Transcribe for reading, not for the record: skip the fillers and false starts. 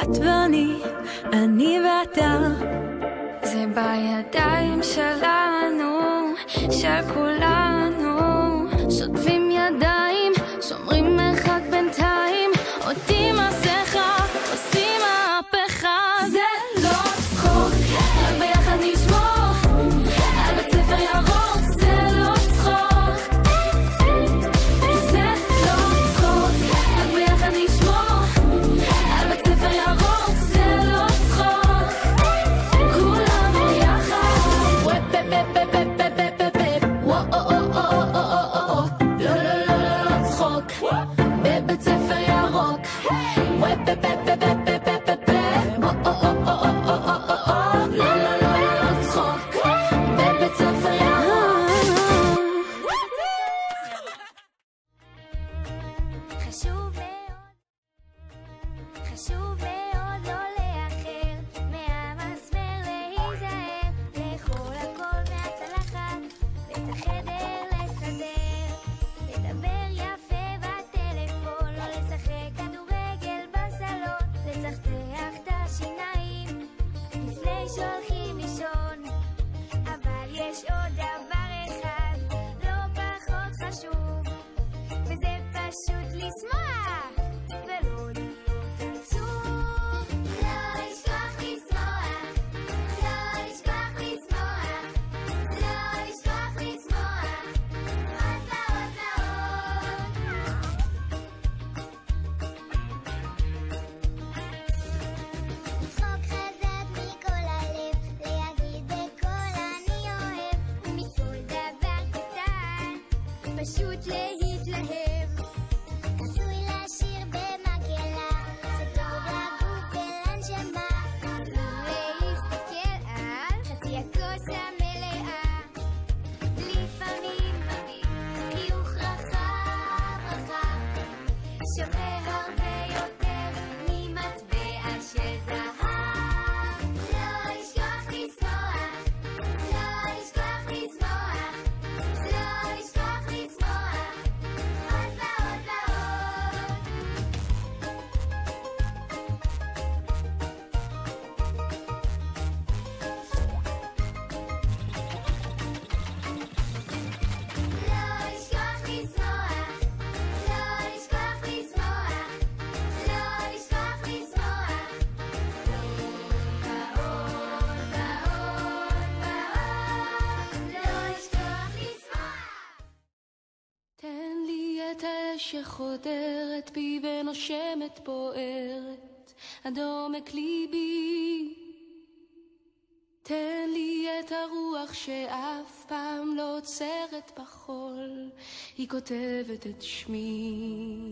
את ואני, אני ואתה, זה בידיים שלנו, של כולנו. שוטפים ידיים, שומרים מרחק בינתיים, אותי מסכה, עושים מהפכה. זה לא צחוק, רק ביחד נשמור על בית ספר ירוק. זה לא צחוק, זה לא צחוק, רק ביחד נשמור על בית ספר ירוק. זה לא צחוק, כולנו יחד. בבית ספר ירוק חשוב מאוד לא לאחר, מהמסמר להיזהר, לאכול הכל מהצלחת, ואת החדר לסדר, לדבר יפה בטלפון, לא לשחק כדורגל בסלון, לצחצח את השיניים לפני שהולכים לישון. אבל יש עוד דבר אחד לא פחות חשוב, וזה פשוט לשמוח ולא להיות עצוב. לא לשכוח לשמוח, לא לשכוח לשמוח, לא לשכוח לשמוח, עוד ועוד ועוד. לצחוק חזק מכל הלב, להגיד בקול אני אוהב, ומכל דבר קטן פשוט להתלהב. רצוי לשיר במקהלה, זה טוב לגוף ולנשמה, ולהסתכל על חצי הכוס המלאה. לפעמים מביא חיוך רחב רחב, שווה הרבה יותר ממטבע של זהב. לא לשכוח לשמוח, לא לשכוח לשמוח, לא לשכוח לשמוח, עוד ועוד ועוד. לא לשכוח לשמוח, לא לשכוח לשמוח, לא לשכוח לשמוח, ועוד ועוד ועוד, לא לשכוח לשמוח. תן לי את האש שחודרת בי ונושמת בוערת עד עומק ליבי. תן לי את הרוח שאף פעם לא עוצרת בחול, היא כותבת את שמי.